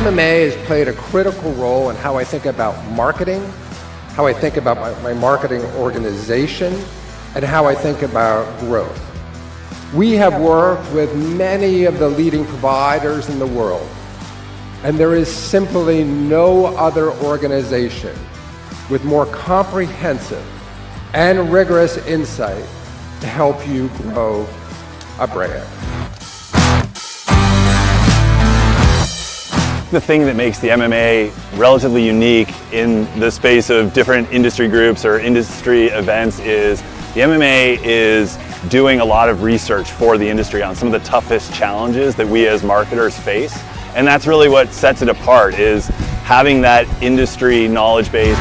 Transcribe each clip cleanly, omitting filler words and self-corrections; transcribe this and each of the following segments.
MMA has played a critical role in how I think about marketing, how I think about my marketing organization, and how I think about growth. We have worked with many of the leading providers in the world, and there is simply no other organization with more comprehensive and rigorous insight to help you grow a brand. The thing that makes the MMA relatively unique in the space of different industry groups or industry events is the MMA is doing a lot of research for the industry on some of the toughest challenges that we as marketers face. And that's really what sets it apart, is having that industry knowledge base.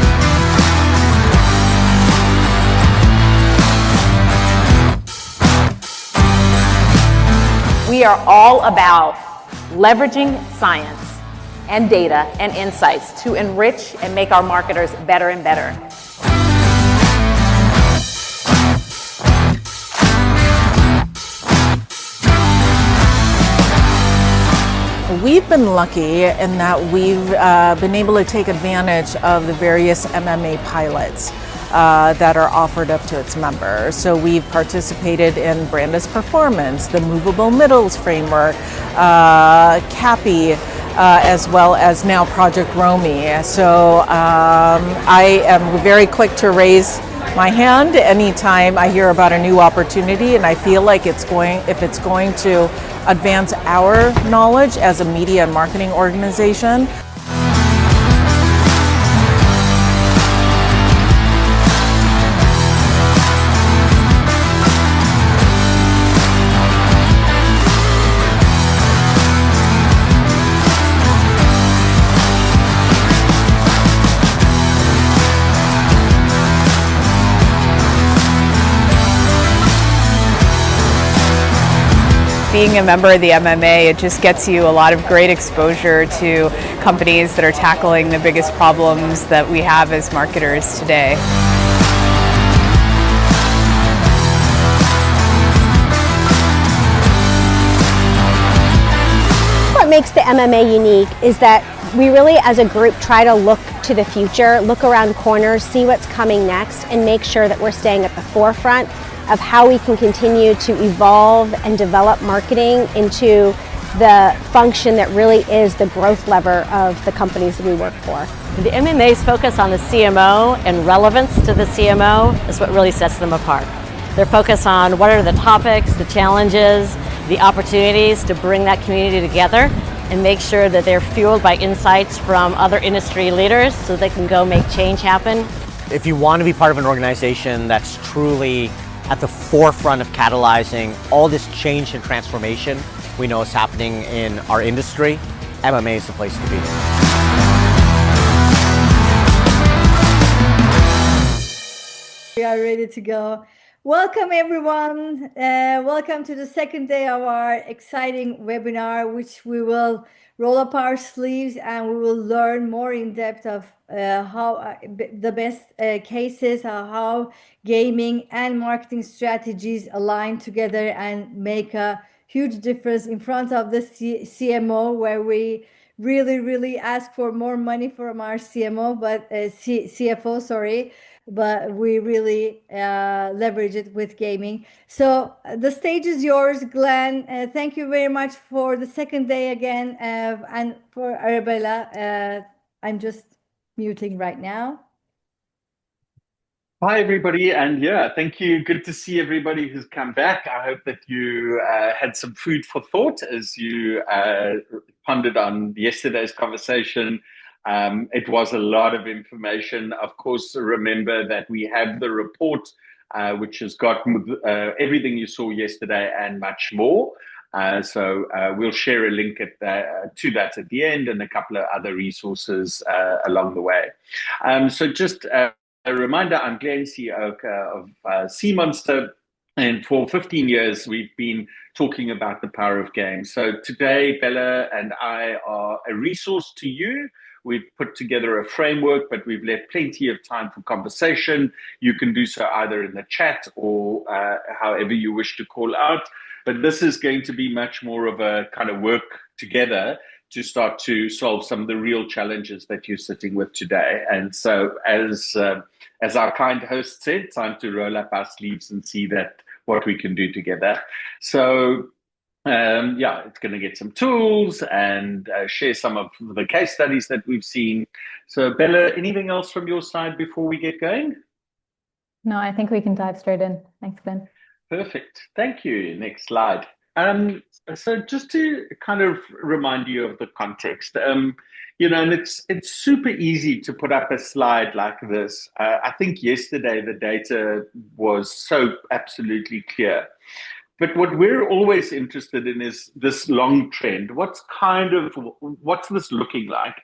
We are all about leveraging science and data and insights to enrich and make our marketers better and better. We've been lucky in that we've been able to take advantage of the various MMA pilots that are offered up to its members. So we've participated in Brandis Performance, the Movable Middles Framework, CAPI, as well as now Project Romy. So I am very quick to raise my hand anytime I hear about a new opportunity, and I feel like if it's going to advance our knowledge as a media and marketing organization. Being a member of the MMA, it just gets you a lot of great exposure to companies that are tackling the biggest problems that we have as marketers today. What makes the MMA unique is that we really, as a group, try to look to the future, look around corners, see what's coming next, and make sure that we're staying at the forefront of how we can continue to evolve and develop marketing into the function that really is the growth lever of the companies that we work for. The MMA's focus on the CMO and relevance to the CMO is what really sets them apart. Their focus on what are the topics, the challenges, the opportunities to bring that community together and make sure that they're fueled by insights from other industry leaders so they can go make change happen. If you want to be part of an organization that's truly at the forefront of catalyzing all this change and transformation we know is happening in our industry, MMA is the place to be. We are ready to go. Welcome everyone. Welcome to the second day of our exciting webinar, which we will roll up our sleeves and we will learn more in depth of how the best cases, how gaming and marketing strategies align together and make a huge difference in front of the CMO, where we really ask for more money from our CMO, but CFO, sorry, but we really leverage it with gaming. So the stage is yours, Glenn. Thank you very much for the second day again, and for Arabella. I'm just muting right now. Hi, everybody. And yeah, thank you. Good to see everybody who's come back. I hope that you had some food for thought as you pondered on yesterday's conversation. It was a lot of information. Of course, remember that we have the report, which has got everything you saw yesterday and much more. So we'll share a link to that at the end, and a couple of other resources along the way. So just a reminder, I'm Glenn, CEO of Sea Monster, and for 15 years we've been talking about the power of games. So today, Bella and I are a resource to you. We've put together a framework, but we've left plenty of time for conversation. You can do so either in the chat or however you wish to call out. But this is going to be much more of a kind of work together to start to solve some of the real challenges that you're sitting with today. And so, as our kind host said, time to roll up our sleeves and see that what we can do together. So, yeah, it's going to get some tools and share some of the case studies that we've seen. So, Bella, anything else from your side before we get going? No, I think we can dive straight in. Thanks, Glenn. Perfect. Thank you. Next slide. So just to kind of remind you of the context, you know, and it's super easy to put up a slide like this. I think yesterday the data was so absolutely clear. But what we're always interested in is this long trend. What's this looking like?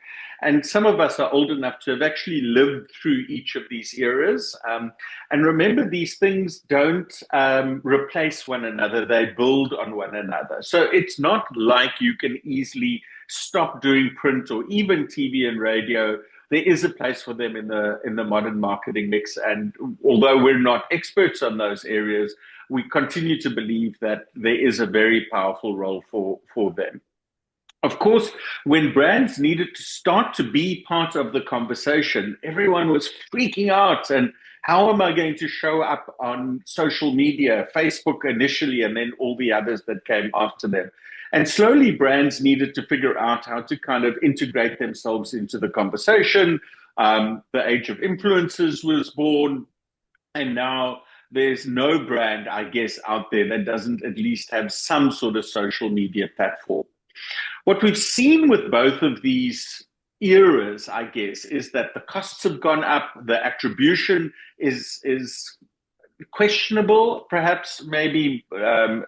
And some of us are old enough to have actually lived through each of these eras. And remember, these things don't replace one another. They build on one another. So it's not like you can easily stop doing print or even TV and radio. There is a place for them in the modern marketing mix. And although we're not experts on those areas, we continue to believe that there is a very powerful role for them. Of course, when brands needed to start to be part of the conversation, everyone was freaking out. And how am I going to show up on social media, Facebook initially, and then all the others that came after them? And slowly, brands needed to figure out how to kind of integrate themselves into the conversation. The age of influencers was born, and now there's no brand, I guess, out there that doesn't at least have some sort of social media platform. What we've seen with both of these eras, I guess, is that the costs have gone up, the attribution is questionable, perhaps, maybe,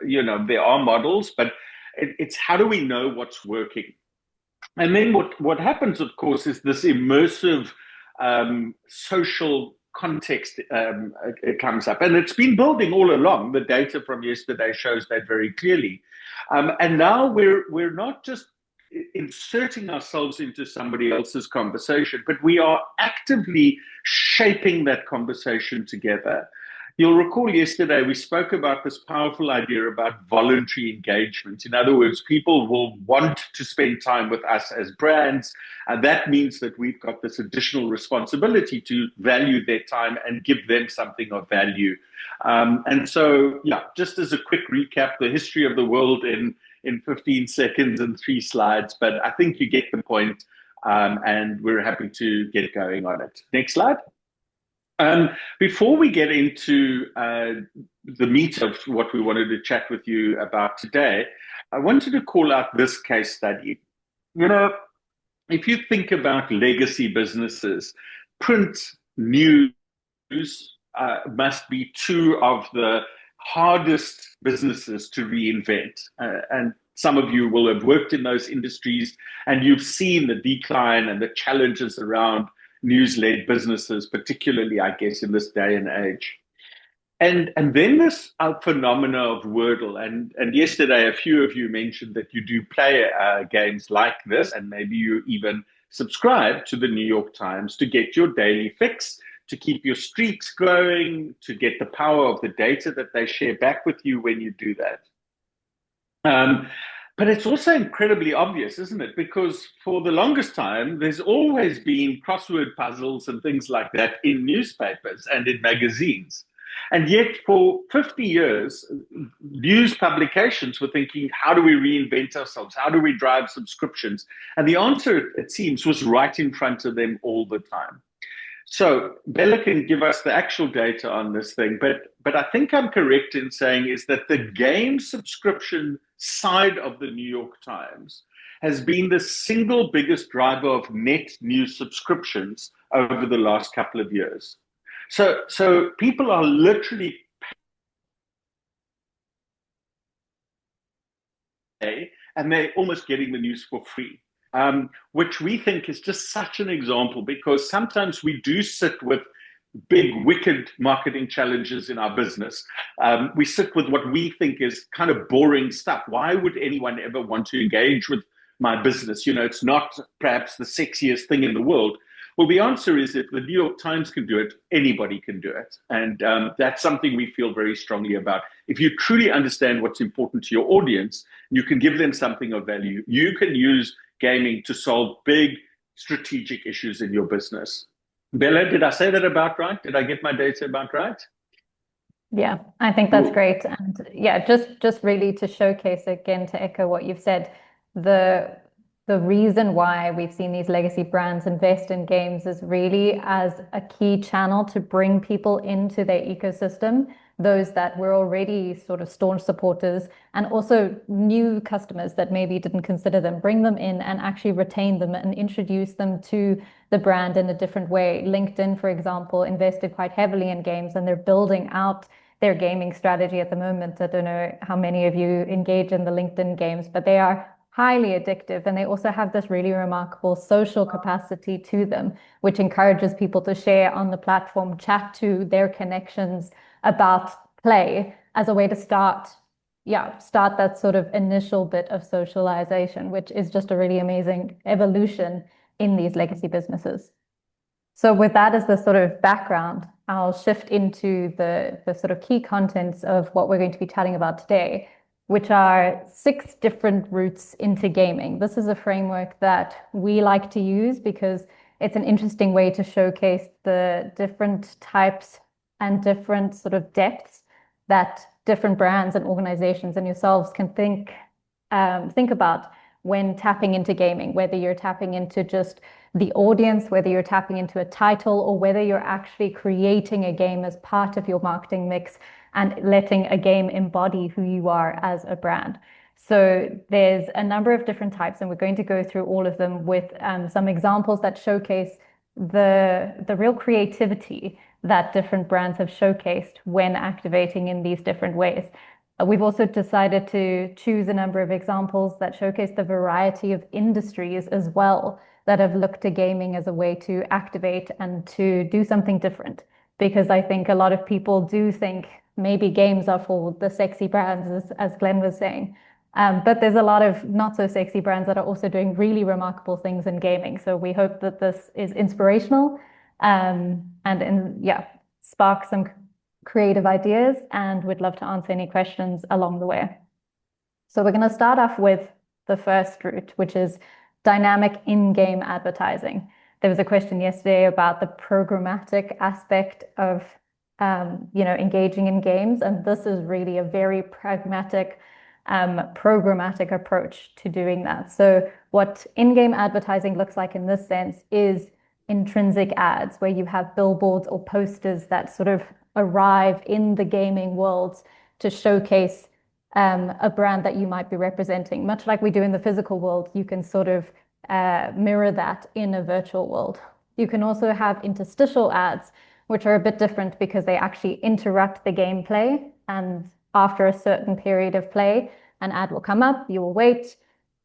you know, there are models, but it's how do we know what's working? And then what happens, of course, is this immersive social context it comes up. And it's been building all along. The data from yesterday shows that very clearly. And now we're not just inserting ourselves into somebody else's conversation, but we are actively shaping that conversation together. You'll recall yesterday we spoke about this powerful idea about voluntary engagement. In other words, people will want to spend time with us as brands, and that means that we've got this additional responsibility to value their time and give them something of value. And so, yeah, just as a quick recap, the history of the world in 15 seconds and 3 slides, but I think you get the point, and we're happy to get going on it. Next slide. Before we get into the meat of what we wanted to chat with you about today, I wanted to call out this case study. You know, if you think about legacy businesses, print news must be 2 of the hardest businesses to reinvent. And some of you will have worked in those industries, and you've seen the decline and the challenges around news-led businesses, particularly, I guess, in this day and age. And then this phenomena of Wordle. And yesterday, a few of you mentioned that you do play games like this, and maybe you even subscribe to the New York Times to get your daily fix, to keep your streaks growing, to get the power of the data that they share back with you when you do that. But it's also incredibly obvious, isn't it? Because for the longest time, there's always been crossword puzzles and things like that in newspapers and in magazines. And yet for 50 years, news publications were thinking, how do we reinvent ourselves? How do we drive subscriptions? And the answer, it seems, was right in front of them all the time. So Bella can give us the actual data on this thing, but I think I'm correct in saying is that the game subscription side of the New York Times has been the single biggest driver of net new subscriptions over the last couple of years. So people are literally paying, and they're almost getting the news for free. Which we think is just such an example, because sometimes we do sit with big, wicked marketing challenges in our business. We sit with what we think is kind of boring stuff. Why would anyone ever want to engage with my business? You know, it's not perhaps the sexiest thing in the world. Well, the answer is if the New York Times can do it, anybody can do it. And that's something we feel very strongly about. If you truly understand what's important to your audience, you can give them something of value. You can use gaming to solve big strategic issues in your business. Bella, did I say that about right? Did I get my data about right? Yeah, I think that's great. And yeah, just really to showcase again, to echo what you've said, the reason why we've seen these legacy brands invest in games is really as a key channel to bring people into their ecosystem, those that were already sort of staunch supporters, and also new customers that maybe didn't consider them, bring them in and actually retain them and introduce them to the brand in a different way. LinkedIn, for example, invested quite heavily in games, and they're building out their gaming strategy at the moment. I don't know how many of you engage in the LinkedIn games, but they are highly addictive, and they also have this really remarkable social capacity to them, which encourages people to share on the platform, chat to their connections about play as a way to start that sort of initial bit of socialization, which is just a really amazing evolution in these legacy businesses. So with that as the sort of background, I'll shift into the sort of key contents of what we're going to be chatting about today, which are 6 different routes into gaming. This is a framework that we like to use because it's an interesting way to showcase the different types and different sort of depths that different brands and organizations and yourselves can think about when tapping into gaming, whether you're tapping into just the audience, whether you're tapping into a title, or whether you're actually creating a game as part of your marketing mix and letting a game embody who you are as a brand. So there's a number of different types, and we're going to go through all of them with some examples that showcase the real creativity that different brands have showcased when activating in these different ways. We've also decided to choose a number of examples that showcase the variety of industries as well that have looked to gaming as a way to activate and to do something different. Because I think a lot of people do think maybe games are for the sexy brands, as Glenn was saying. But there's a lot of not so sexy brands that are also doing really remarkable things in gaming. So we hope that this is inspirational spark some creative ideas, and we'd love to answer any questions along the way. So we're going to start off with the first route, which is dynamic in-game advertising. There was a question yesterday about the programmatic aspect of engaging in games, and this is really a very pragmatic programmatic approach to doing that. So what in-game advertising looks like in this sense is intrinsic ads, where you have billboards or posters that sort of arrive in the gaming world to showcase a brand that you might be representing. Much like we do in the physical world, you can sort of mirror that in a virtual world. You can also have interstitial ads, which are a bit different because they actually interrupt the gameplay, and after a certain period of play, an ad will come up, you will wait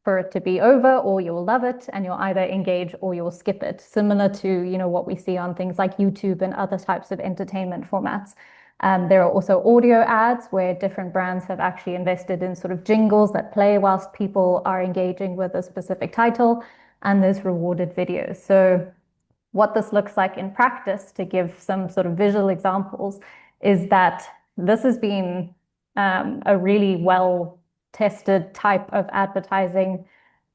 for it to be over, or you'll love it and you'll either engage or you'll skip it, similar to what we see on things like YouTube and other types of entertainment formats. There are also audio ads where different brands have actually invested in sort of jingles that play whilst people are engaging with a specific title, and there's rewarded videos. So what this looks like in practice, to give some sort of visual examples, is that this has been a really well-tested type of advertising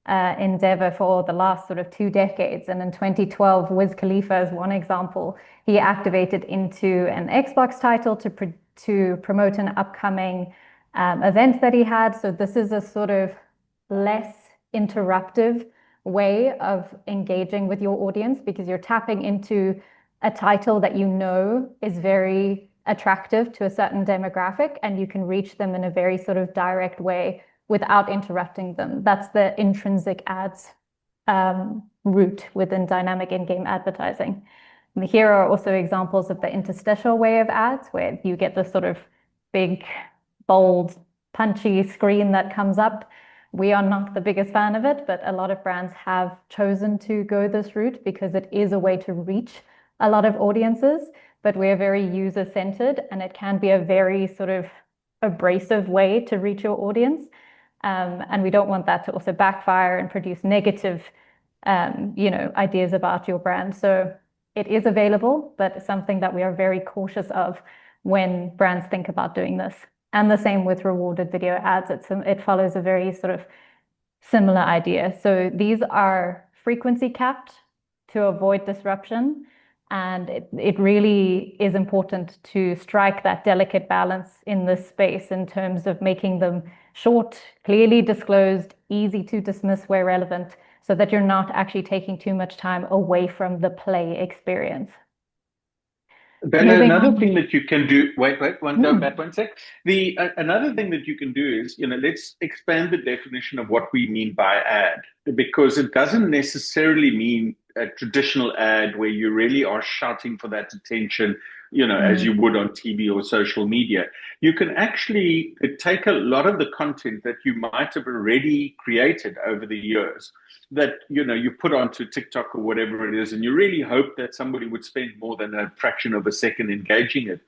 endeavor for the last sort of 2 decades. And in 2012, Wiz Khalifa is one example. He activated into an Xbox title to promote an upcoming event that he had. So this is a sort of less interruptive way of engaging with your audience, because you're tapping into a title that is very attractive to a certain demographic, and you can reach them in a very sort of direct way without interrupting them. That's the intrinsic ads route within dynamic in-game advertising. And here are also examples of the interstitial way of ads, where you get this sort of big, bold, punchy screen that comes up. We are not the biggest fan of it, but a lot of brands have chosen to go this route because it is a way to reach a lot of audiences, but we're very user-centered, and it can be a very sort of abrasive way to reach your audience. And we don't want that to also backfire and produce negative, ideas about your brand. So it is available, but something that we are very cautious of when brands think about doing this. And the same with rewarded video ads. It follows a very sort of similar idea. So these are frequency capped to avoid disruption. And it really is important to strike that delicate balance in this space in terms of making them short, clearly disclosed, easy to dismiss where relevant, so that you're not actually taking too much time away from the play experience. Ben, another thing that you can do, go back one sec. Another thing that you can do is, let's expand the definition of what we mean by ad, because it doesn't necessarily mean a traditional ad where you really are shouting for that attention, as you would on TV or social media. You can actually take a lot of the content that you might have already created over the years that, you put onto TikTok or whatever it is, and you really hope that somebody would spend more than a fraction of a second engaging it.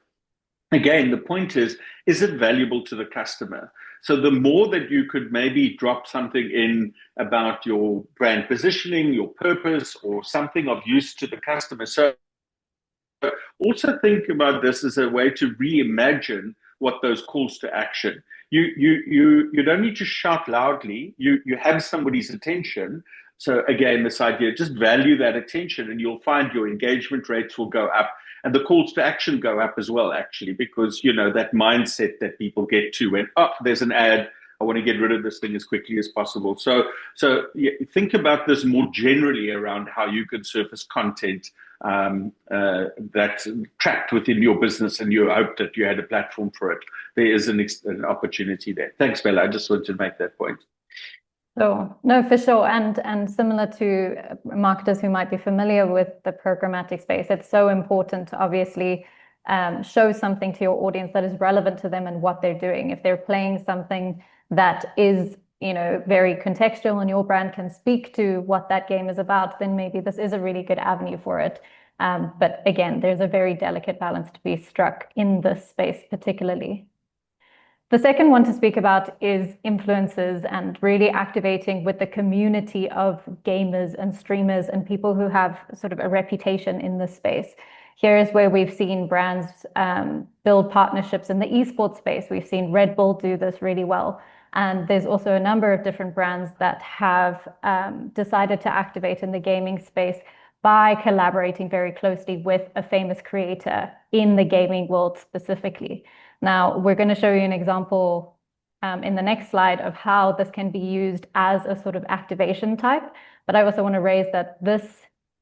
Again, the point is it valuable to the customer? So the more that you could maybe drop something in about your brand positioning, your purpose, or something of use to the customer. So also think about this as a way to reimagine what those calls to action. You don't need to shout loudly. You have somebody's attention. So again, this idea, just value that attention and you'll find your engagement rates will go up and the calls to action go up as well, actually, because, that mindset that people get to when, there's an ad, I want to get rid of this thing as quickly as possible. So think about this more generally around how you can surface content that's trapped within your business and you hope that you had a platform for it. There is an opportunity there. Thanks, Bella. I just wanted to make that point. So, no, for sure. And similar to marketers who might be familiar with the programmatic space, it's so important to obviously show something to your audience that is relevant to them and what they're doing. If they're playing something that is, very contextual and your brand can speak to what that game is about, then maybe this is a really good avenue for it. But again, there's a very delicate balance to be struck in this space particularly. The second one to speak about is influencers and really activating with the community of gamers and streamers and people who have sort of a reputation in this space. Here is where we've seen brands build partnerships in the esports space. We've seen Red Bull do this really well. And there's also a number of different brands that have decided to activate in the gaming space by collaborating very closely with a famous creator in the gaming world specifically. Now, we're going to show you an example in the next slide of how this can be used as a sort of activation type. But I also want to raise that this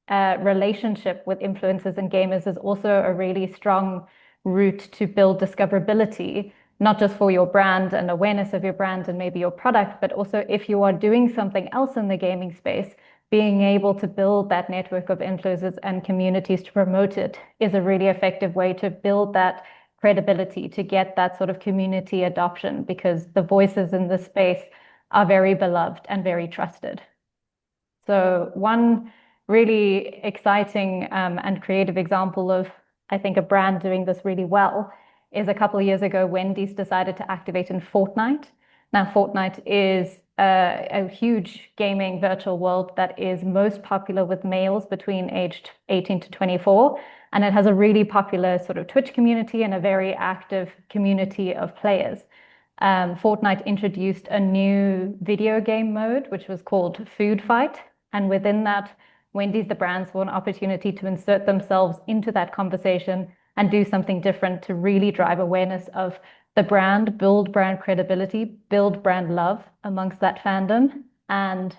relationship with influencers and gamers is also a really strong route to build discoverability, not just for your brand and awareness of your brand and maybe your product, but also if you are doing something else in the gaming space, being able to build that network of influencers and communities to promote it is a really effective way to build that credibility, to get that sort of community adoption, because the voices in this space are very beloved and very trusted. So one really exciting and creative example of, I think, a brand doing this really well is a couple of years ago, Wendy's decided to activate in Fortnite. Now, Fortnite is a huge gaming virtual world that is most popular with males between aged 18 to 24. And it has a really popular sort of Twitch community and a very active community of players. Fortnite introduced a new video game mode, which was called Food Fight. And within that, Wendy's, the brand, saw an opportunity to insert themselves into that conversation and do something different to really drive awareness of the brand, build brand credibility, build brand love amongst that fandom. And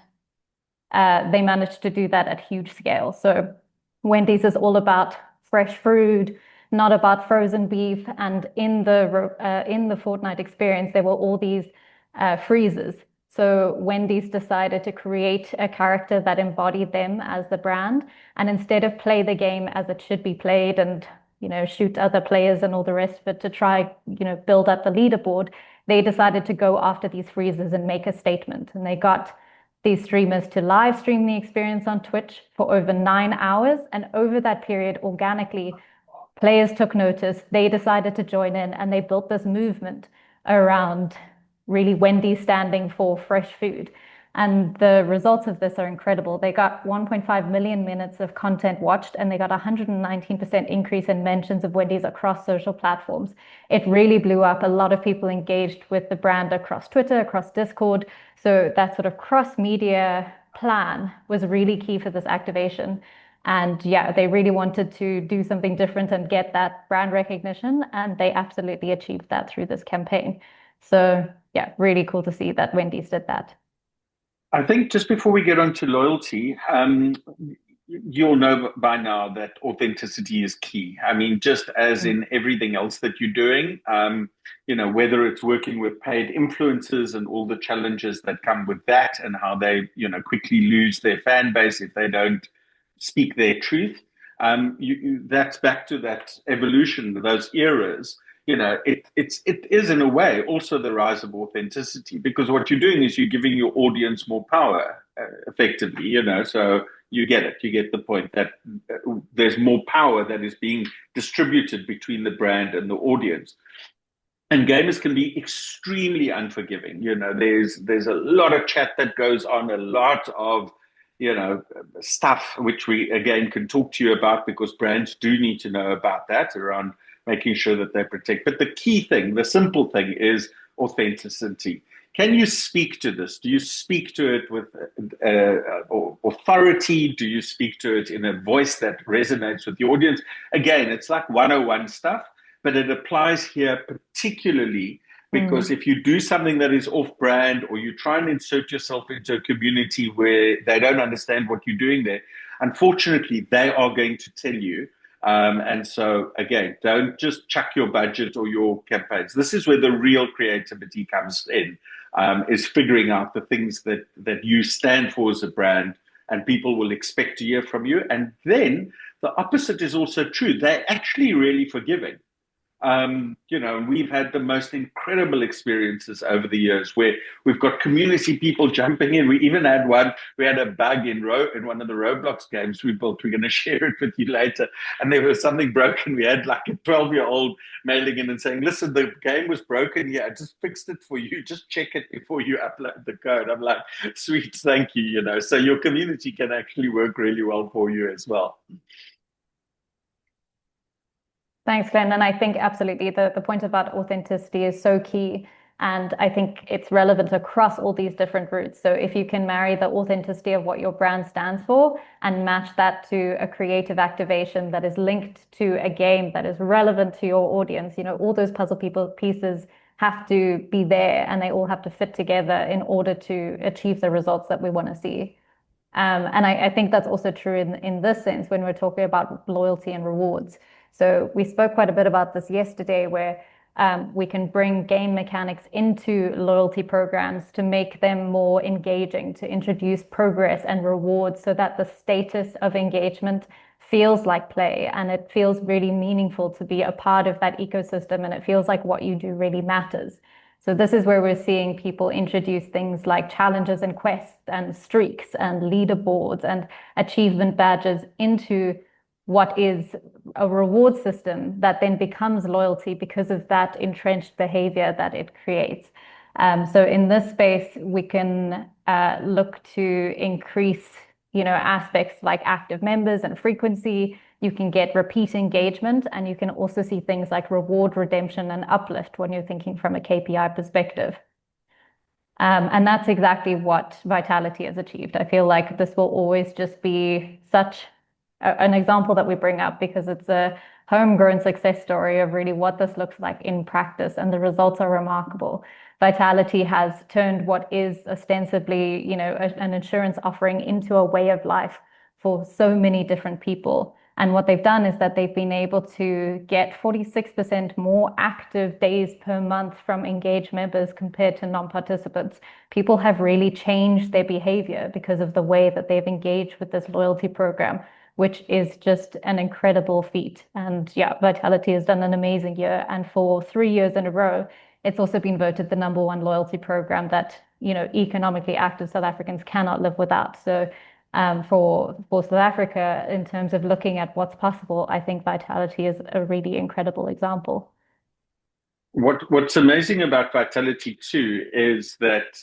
they managed to do that at huge scale. So Wendy's is all about fresh food, not about frozen beef. And in the Fortnite experience, there were all these freezers. So Wendy's decided to create a character that embodied them as the brand. And instead of play the game as it should be played and, shoot other players and all the rest of it to try, build up the leaderboard, they decided to go after these freezers and make a statement. And they got these streamers to live stream the experience on Twitch for over 9 hours. And over that period, organically, players took notice. They decided to join in and they built this movement around really Wendy's standing for fresh food. And the results of this are incredible. They got 1.5 million minutes of content watched, and they got 119% increase in mentions of Wendy's across social platforms. It really blew up. A lot of people engaged with the brand across Twitter, across Discord. So that sort of cross-media plan was really key for this activation. And yeah, they really wanted to do something different and get that brand recognition, and they absolutely achieved that through this campaign. So yeah, really cool to see that Wendy's did that. I think just before we get on to loyalty, you'll know by now that authenticity is key. I mean, just as in everything else that you're doing, whether it's working with paid influencers and all the challenges that come with that, and how they, quickly lose their fan base if they don't speak their truth. That's back to that evolution, those eras. It is in a way also the rise of authenticity, because what you're doing is you're giving your audience more power, effectively. So you get the point that there's more power that is being distributed between the brand and the audience. And gamers can be extremely unforgiving. There's a lot of chat that goes on, a lot of stuff which we again can talk to you about, because brands do need to know about that, around making sure that they protect. But the key thing, the simple thing, is authenticity. Can you speak to this? Do you speak to it with authority? Do you speak to it in a voice that resonates with the audience? Again, it's like 101 stuff, but it applies here particularly because if you do something that is off-brand, or you try and insert yourself into a community where they don't understand what you're doing there, unfortunately, they are going to tell you. And so, again, don't just chuck your budget or your campaigns. This is where the real creativity comes in, is figuring out the things that you stand for as a brand, and people will expect to hear from you. And then the opposite is also true. They're actually really forgiving. We've had the most incredible experiences over the years where we've got community people jumping in. We even had we had a bug in one of the Roblox games we built. We're going to share it with you later. And there was something broken. We had like a 12-year-old mailing in and saying, listen, the game was broken here. I just fixed it for you. Just check it before you upload the code. I'm like, sweet, thank you. So your community can actually work really well for you as well. Thanks, Glenn. And I think absolutely the point about authenticity is so key. And I think it's relevant across all these different routes. So if you can marry the authenticity of what your brand stands for and match that to a creative activation that is linked to a game that is relevant to your audience, all those puzzle pieces have to be there, and they all have to fit together in order to achieve the results that we want to see. And I think that's also true in this sense when we're talking about loyalty and rewards. So we spoke quite a bit about this yesterday, where we can bring game mechanics into loyalty programs to make them more engaging, to introduce progress and rewards so that the status of engagement feels like play, and it feels really meaningful to be a part of that ecosystem, and it feels like what you do really matters. So this is where we're seeing people introduce things like challenges and quests and streaks and leaderboards and achievement badges into what is a reward system that then becomes loyalty because of that entrenched behavior that it creates. So in this space, we can look to increase, aspects like active members and frequency. You can get repeat engagement, and you can also see things like reward redemption and uplift when you're thinking from a KPI perspective. And that's exactly what Vitality has achieved. I feel like this will always just be such an example that we bring up because it's a homegrown success story of really what this looks like in practice, and the results are remarkable. Vitality has turned what is ostensibly, an insurance offering into a way of life for so many different people. And what they've done is that they've been able to get 46% more active days per month from engaged members compared to non-participants. People have really changed their behavior because of the way that they've engaged with this loyalty program, which is just an incredible feat. And yeah, Vitality has done an amazing year. And for 3 years in a row, it's also been voted the #1 loyalty program that, economically active South Africans cannot live without. So for South Africa, in terms of looking at what's possible, I think Vitality is a really incredible example. What's amazing about Vitality too is that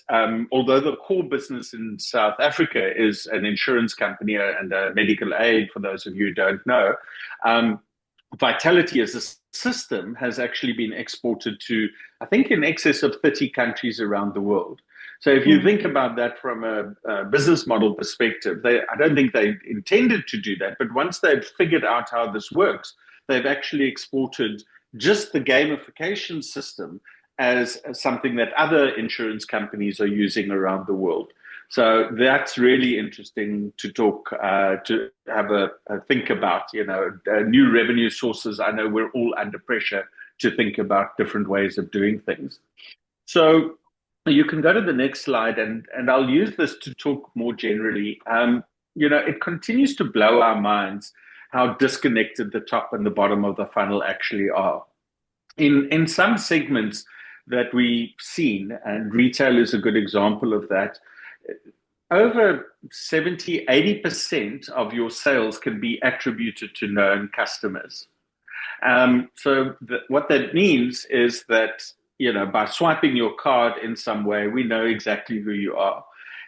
although the core business in South Africa is an insurance company and a medical aid, for those of you who don't know, Vitality as a system has actually been exported to, I think, in excess of 30 countries around the world. So if you think about that from a business model perspective, I don't think they intended to do that, but once they've figured out how this works, they've actually exported just the gamification system as something that other insurance companies are using around the world. So that's really interesting to talk, to have a think about, new revenue sources. I know we're all under pressure to think about different ways of doing things. So you can go to the next slide, and I'll use this to talk more generally. It continues to blow our minds how disconnected the top and the bottom of the funnel actually are. In some segments that we've seen, and retail is a good example of that, over 70, 80% of your sales can be attributed to known customers. What that means is that, by swiping your card in some way, we know exactly who you are.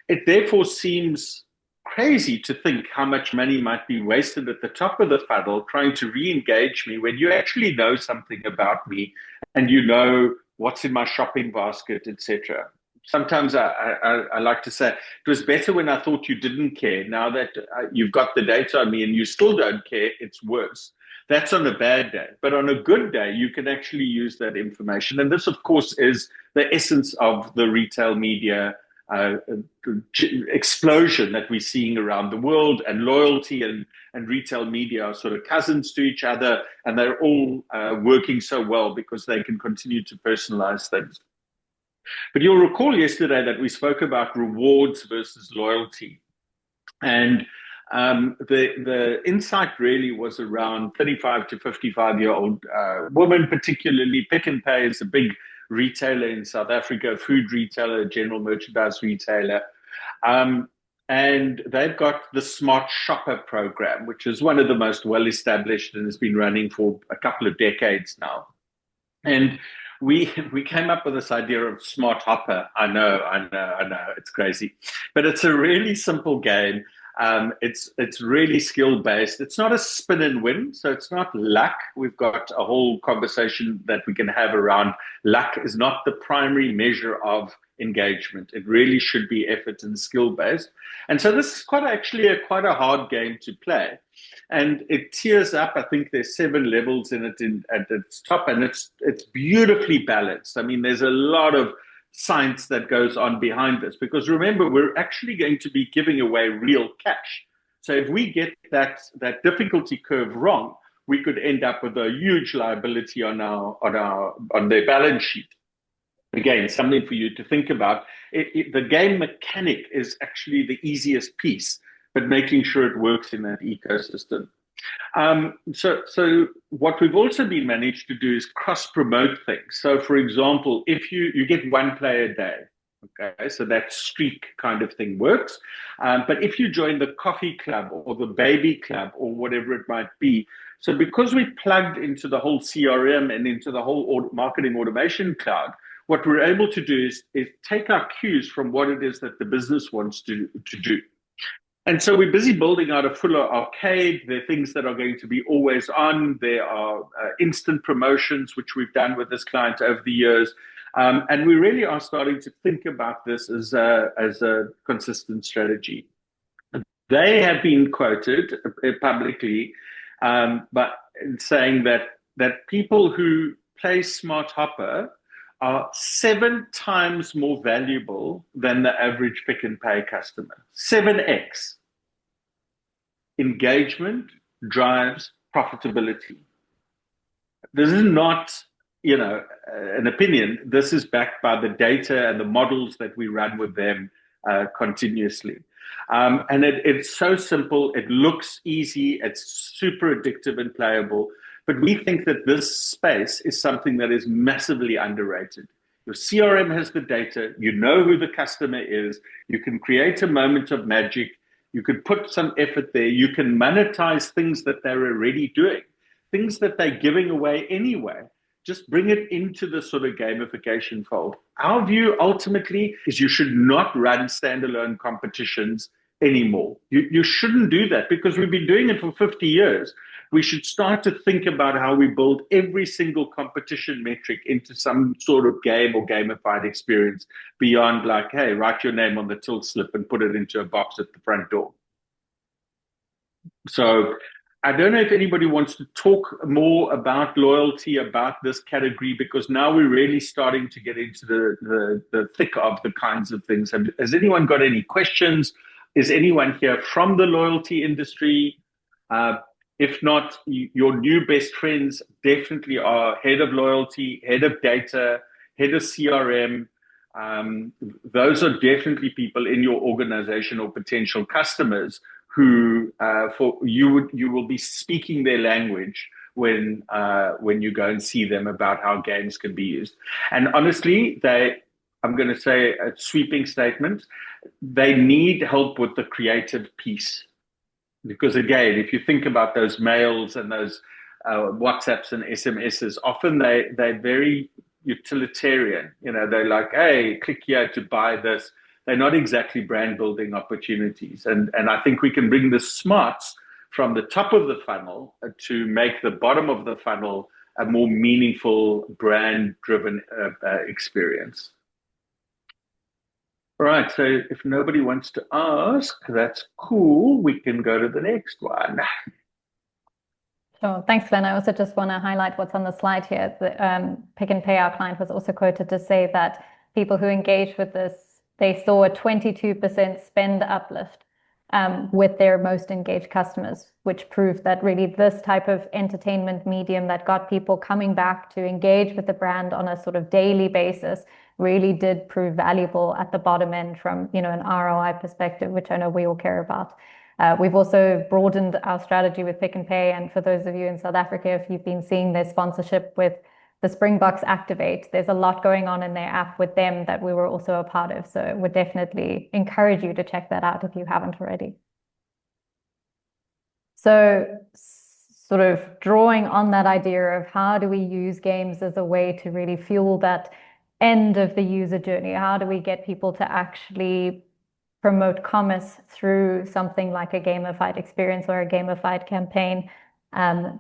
It therefore seems crazy to think how much money might be wasted at the top of the funnel trying to re-engage me when you actually know something about me and you know what's in my shopping basket, etc. Sometimes I like to say it was better when I thought you didn't care. Now that you've got the data on me and you still don't care, it's worse. That's on a bad day. But on a good day, you can actually use that information. And this, of course, is the essence of the retail media explosion that we're seeing around the world, and loyalty and retail media are sort of cousins to each other, and they're all working so well because they can continue to personalize things. But you'll recall yesterday that we spoke about rewards versus loyalty, and the insight really was around 35 to 55-year-old women, particularly. Pick n Pay is a big retailer in South Africa, food retailer, general merchandise retailer. And they've got the Smart Shopper program, which is one of the most well-established and has been running for a couple of decades now. And we came up with this idea of Smart Hopper. I know, it's crazy. But it's a really simple game. It's really skill-based. It's not a spin and win, so it's not luck. We've got a whole conversation that we can have around luck is not the primary measure of engagement. It really should be effort and skill-based. And so this is quite a hard game to play. And it tiers up. I think there's 7 levels in it at its top, and it's beautifully balanced. I mean, there's a lot of science that goes on behind this, because remember, we're actually going to be giving away real cash. So if we get that difficulty curve wrong, we could end up with a huge liability on their balance sheet. Again, something for you to think about. The game mechanic is actually the easiest piece, but making sure it works in that ecosystem. So what we've also been managed to do is cross-promote things. So, for example, if you get 1 play a day, okay, so that streak kind of thing works. But if you join the coffee club or the baby club or whatever it might be, so because we plugged into the whole CRM and into the whole marketing automation cloud, what we're able to do is take our cues from what it is that the business wants to do. And so we're busy building out a fuller arcade. There are things that are going to be always on. There are instant promotions, which we've done with this client over the years. And we really are starting to think about this as a consistent strategy. They have been quoted publicly, but saying that people who play Smart Hopper are 7 times more valuable than the average Pick n Pay customer. 7x. Engagement drives profitability. This is not, an opinion. This is backed by the data and the models that we run with them continuously. And it's so simple. It looks easy. It's super addictive and playable. But we think that this space is something that is massively underrated. Your CRM has the data. You know who the customer is. You can create a moment of magic. You can put some effort there. You can monetize things that they're already doing, things that they're giving away anyway, just bring it into the sort of gamification fold. Our view ultimately is you should not run standalone competitions anymore. You shouldn't do that because we've been doing it for 50 years. We should start to think about how we build every single competition metric into some sort of game or gamified experience beyond like, hey, write your name on the till slip and put it into a box at the front door. So I don't know if anybody wants to talk more about loyalty, about this category, because now we're really starting to get into the thick of the kinds of things. Has anyone got any questions? Is anyone here from the loyalty industry? If not, your new best friends definitely are head of loyalty, head of data, head of CRM. Those are definitely people in your organization or potential customers who for you will be speaking their language when you go and see them about how games can be used. And honestly, I'm going to say a sweeping statement, they need help with the creative piece. Because again, if you think about those mails and those WhatsApps and SMSs, often they're very utilitarian. You know, they're like, hey, click here to buy this. They're not exactly brand building opportunities. And I think we can bring the smarts from the top of the funnel to make the bottom of the funnel a more meaningful brand driven experience. All right, so if nobody wants to ask, that's cool. We can go to the next one. Sure. Thanks, Glenn. I also just want to highlight what's on the slide here. The Pick n Pay, our client, was also quoted to say that people who engage with this, they saw a 22% spend uplift with their most engaged customers, which proved that really this type of entertainment medium that got people coming back to engage with the brand on a sort of daily basis really did prove valuable at the bottom end from, you know, an ROI perspective, which I know we all care about. We've also broadened our strategy with Pick n Pay, and for those of you in South Africa, if you've been seeing their sponsorship with the Springboks Activate, there's a lot going on in their app with them that we were also a part of. So would definitely encourage you to check that out if you haven't already. So sort of drawing on that idea of how do we use games as a way to really fuel that end of the user journey? How do we get people to actually promote commerce through something like a gamified experience or a gamified campaign?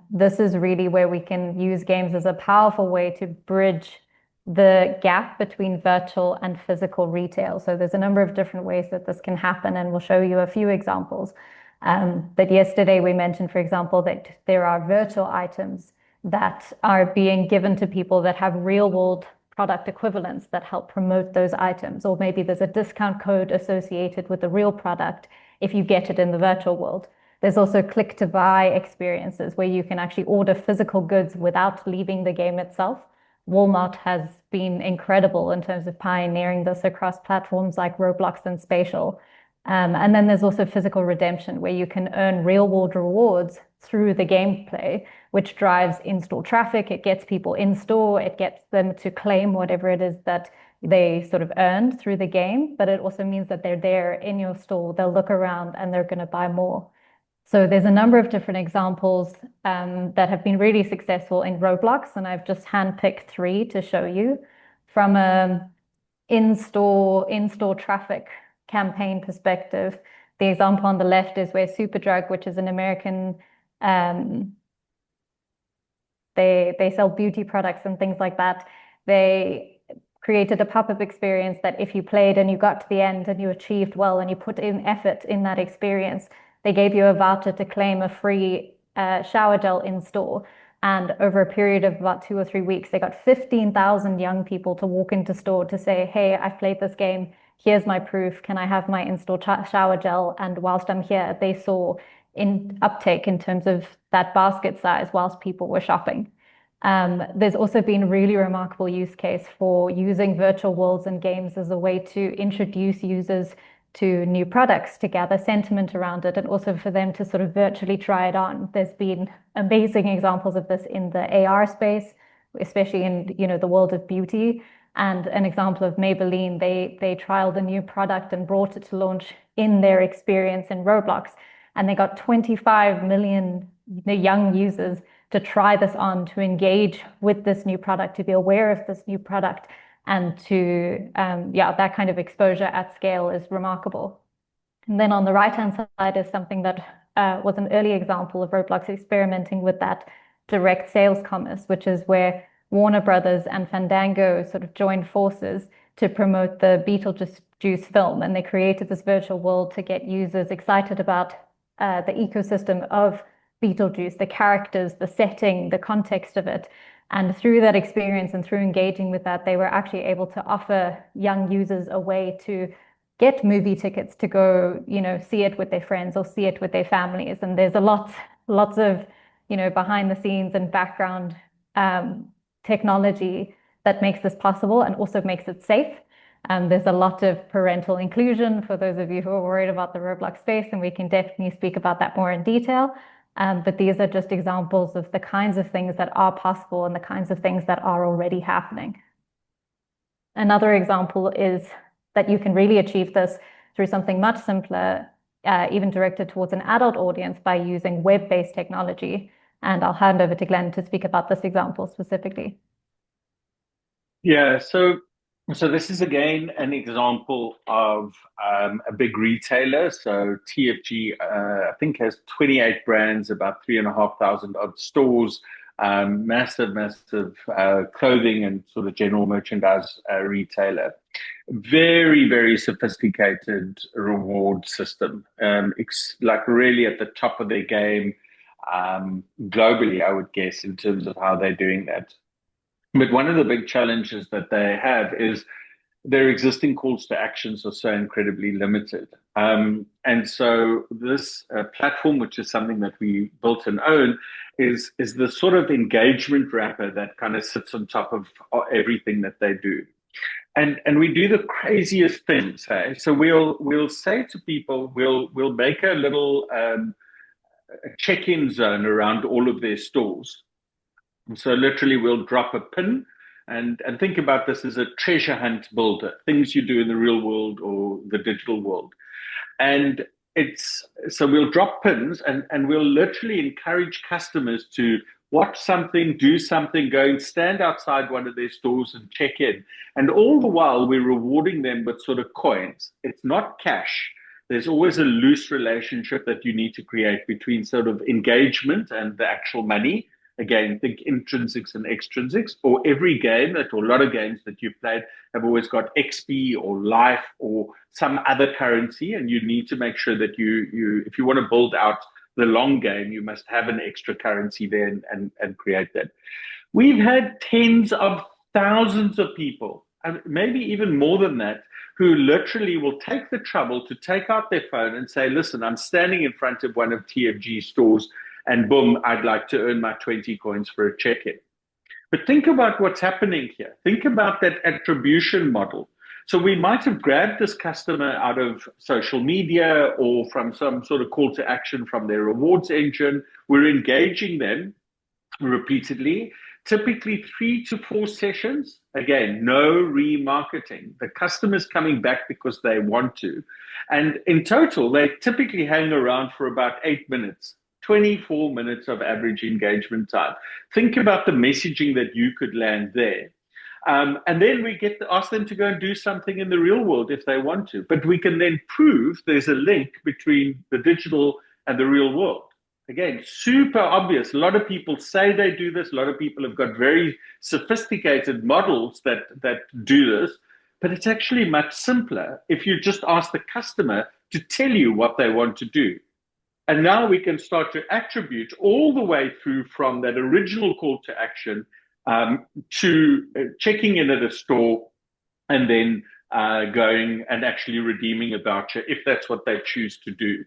This is really where we can use games as a powerful way to bridge the gap between virtual and physical retail. So there's a number of different ways that this can happen, and we'll show you a few examples. But yesterday we mentioned, for example, that there are virtual items that are being given to people that have real world product equivalents that help promote those items, or maybe there's a discount code associated with the real product if you get it in the virtual world. There's also click to buy experiences where you can actually order physical goods without leaving the game itself. Walmart has been incredible in terms of pioneering this across platforms like Roblox and Spatial. And then there's also physical redemption, where you can earn real world rewards through the gameplay, which drives in-store traffic. It gets people in store, it gets them to claim whatever it is that they sort of earned through the game, but it also means that they're there in your store, they'll look around and they're going to buy more. So there's a number of different examples that have been really successful in Roblox, and I've just handpicked 3 to show you from a in-store traffic campaign perspective. The example on the left is where Superdrug, which is an American, they sell beauty products and things like that. They created a pop-up experience that if you played and you got to the end and you achieved well and you put in effort in that experience, they gave you a voucher to claim a free shower gel in store. And over a period of about 2 or 3 weeks, they got 15,000 young people to walk into store to say, hey, I've played this game. Here's my proof. Can I have my in-store shower gel? And whilst I'm here, they saw in uptake in terms of that basket size whilst people were shopping. There's also been a really remarkable use case for using virtual worlds and games as a way to introduce users to new products, to gather sentiment around it, and also for them to sort of virtually try it on. There's been amazing examples of this in the AR space, especially in, you know, the world of beauty. And an example of Maybelline, they trialed a new product and brought it to launch in their experience in Roblox. And they got 25 million young users to try this on, to engage with this new product, to be aware of this new product, and to, that kind of exposure at scale is remarkable. And then on the right-hand side is something that was an early example of Roblox experimenting with that direct sales commerce, which is where Warner Brothers and Fandango sort of joined forces to promote the Beetlejuice film. And they created this virtual world to get users excited about the ecosystem of Beetlejuice, the characters, the setting, the context of it. And through that experience and through engaging with that, they were actually able to offer young users a way to get movie tickets to go, see it with their friends or see it with their families. And there's lots of, behind the scenes and background technology that makes this possible and also makes it safe. There's a lot of parental inclusion for those of you who are worried about the Roblox space, and we can definitely speak about that more in detail. But these are just examples of the kinds of things that are possible and the kinds of things that are already happening. Another example is that you can really achieve this through something much simpler, even directed towards an adult audience, by using web-based technology. And I'll hand over to Glenn to speak about this example specifically. Yeah, so this is again an example of a big retailer. So TFG, I think, has 28 brands, about 3,500 odd stores, massive clothing and sort of general merchandise retailer. Very, very sophisticated reward system. Like really at the top of their game globally, I would guess, in terms of how they're doing that. But one of the big challenges that they have is their existing calls to actions are so incredibly limited. And so this platform, which is something that we built and own, is the sort of engagement wrapper that kind of sits on top of everything that they do. And we do the craziest things. Hey? So we'll say to people, we'll make a little check-in zone around all of their stores. So literally we'll drop a pin and think about this as a treasure hunt builder, things you do in the real world or the digital world. And so we'll drop pins and we'll literally encourage customers to watch something, do something, go and stand outside one of their stores and check in. And all the while we're rewarding them with sort of coins. It's not cash. There's always a loose relationship that you need to create between sort of engagement and the actual money. Again, think intrinsics and extrinsics. For every game or a lot of games that you've played have always got XP or life or some other currency, and you need to make sure that you if you want to build out the long game, you must have an extra currency there and create that. We've had tens of thousands of people, maybe even more than that, who literally will take the trouble to take out their phone and say, listen, I'm standing in front of one of TFG stores and boom, I'd like to earn my 20 coins for a check-in. But think about what's happening here. Think about that attribution model. So we might have grabbed this customer out of social media or from some sort of call to action from their rewards engine. We're engaging them repeatedly, typically 3 to 4 sessions. Again, no remarketing. The customer's coming back because they want to. And in total, they typically hang around for about 8 minutes. 24 minutes of average engagement time. Think about the messaging that you could land there. And then we get to ask them to go and do something in the real world if they want to. But we can then prove there's a link between the digital and the real world. Again, super obvious. A lot of people say they do this. A lot of people have got very sophisticated models that do this. But it's actually much simpler if you just ask the customer to tell you what they want to do. And now we can start to attribute all the way through from that original call to action to checking in at a store and then going and actually redeeming a voucher if that's what they choose to do.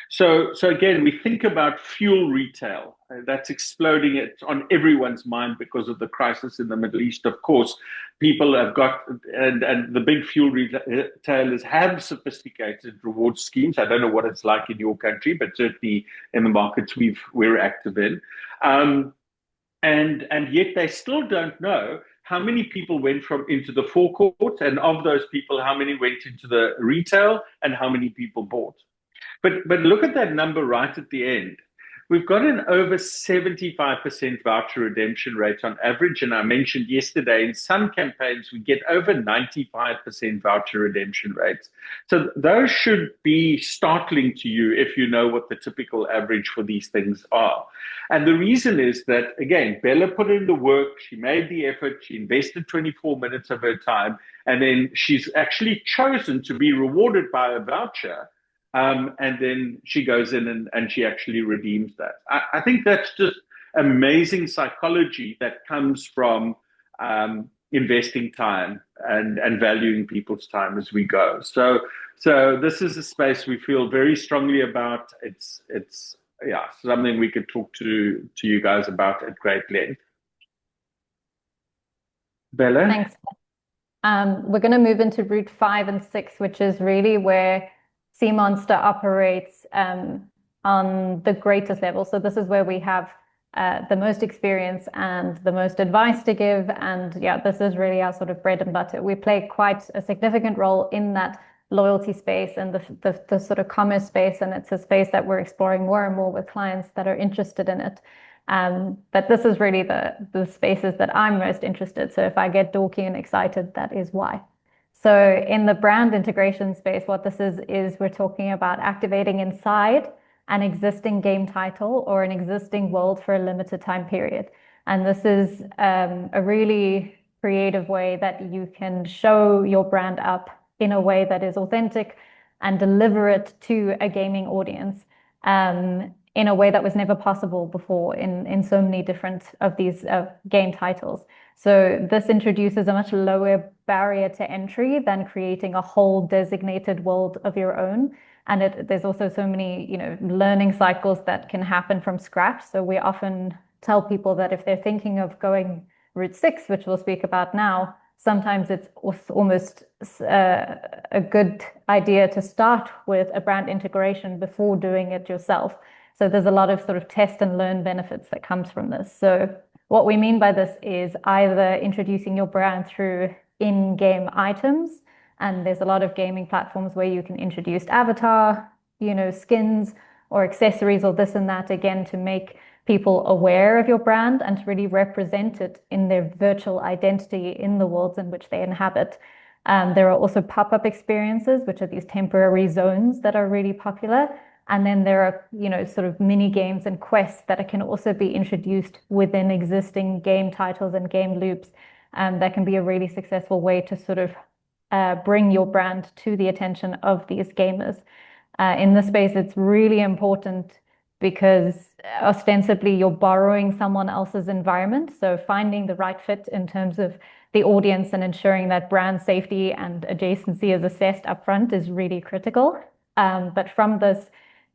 So again, we think about fuel retail. That's exploding. It's on everyone's mind because of the crisis in the Middle East. Of course, people have got, and the big fuel retailers have sophisticated reward schemes. I don't know what it's like in your country, but certainly in the markets we're active in. And yet they still don't know how many people went into the forecourt, and of those people, how many went into the retail and how many people bought. But look at that number right at the end. we've got an over 75% voucher redemption rate on average. And I mentioned yesterday, in some campaigns, we get over 95% voucher redemption rates. So those should be startling to you if you know what the typical average for these things are. And the reason is that, again, Bella put in the work, she made the effort, she invested 24 minutes of her time, and then she's actually chosen to be rewarded by a voucher. And then she goes in and she actually redeems that. I think that's just amazing psychology that comes from investing time and valuing people's time as we go. So this is a space we feel very strongly about. It's something we could talk to you guys about at great length. Bella? Thanks. We're going to move into route 5 and 6, which is really where Sea Monster operates on the greatest level. So this is where we have the most experience and the most advice to give. And yeah, this is really our sort of bread and butter. We play quite a significant role in that loyalty space and the sort of commerce space. And it's a space that we're exploring more and more with clients that are interested in it. But this is really the spaces that I'm most interested. So if I get dorky and excited, that is why. So in the brand integration space, what this is we're talking about activating inside an existing game title or an existing world for a limited time period. And this is a really creative way that you can show your brand up in a way that is authentic and deliver it to a gaming audience in a way that was never possible before in so many different of these game titles. So this introduces a much lower barrier to entry than creating a whole designated world of your own. And there's also so many, learning cycles that can happen from scratch. So we often tell people that if they're thinking of going route 6, which we'll speak about now, sometimes it's almost a good idea to start with a brand integration before doing it yourself. So there's a lot of sort of test and learn benefits that comes from this. So what we mean by this is either introducing your brand through in-game items, and there's a lot of gaming platforms where you can introduce avatar, skins or accessories or this and that, again, to make people aware of your brand and to really represent it in their virtual identity in the worlds in which they inhabit. There are also pop-up experiences, which are these temporary zones that are really popular. And then there are, sort of mini games and quests that can also be introduced within existing game titles and game loops. That can be a really successful way to sort of bring your brand to the attention of these gamers. In this space, it's really important because ostensibly you're borrowing someone else's environment. So finding the right fit in terms of the audience and ensuring that brand safety and adjacency is assessed upfront is really critical. But from this,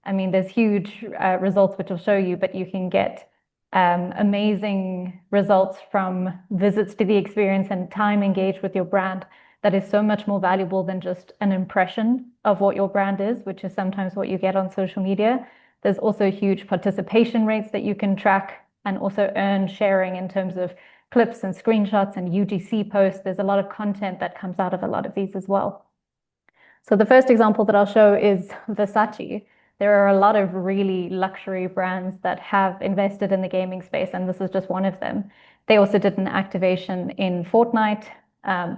there's huge results which I'll show you, but you can get amazing results from visits to the experience and time engaged with your brand that is so much more valuable than just an impression of what your brand is, which is sometimes what you get on social media. There's also huge participation rates that you can track and also earn sharing in terms of clips and screenshots and UGC posts. There's a lot of content that comes out of a lot of these as well. So the first example that I'll show is Versace. There are a lot of really luxury brands that have invested in the gaming space, and this is just one of them. They also did an activation in Fortnite.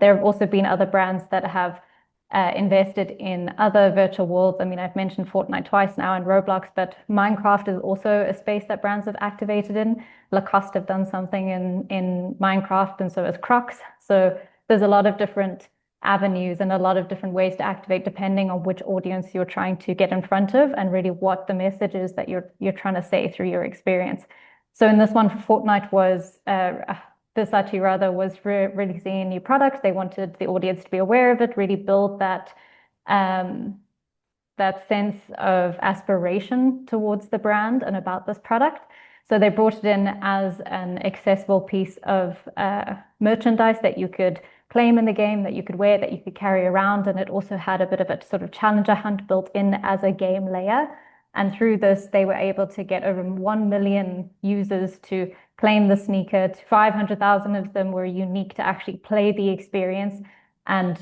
There have also been other brands that have invested in other virtual worlds. I've mentioned Fortnite twice now and Roblox, but Minecraft is also a space that brands have activated in. Lacoste have done something in Minecraft, and so has Crocs. So there's a lot of different avenues and a lot of different ways to activate depending on which audience you're trying to get in front of and really what the message is that you're trying to say through your experience. So in this one for Fortnite was Versace was releasing a new product. They wanted the audience to be aware of it, really build that sense of aspiration towards the brand and about this product. So they brought it in as an accessible piece of merchandise that you could claim in the game, that you could wear, that you could carry around. And it also had a bit of a sort of challenger hunt built in as a game layer. And through this, they were able to get over 1 million users to claim the sneaker. 500,000 of them were unique to actually play the experience. And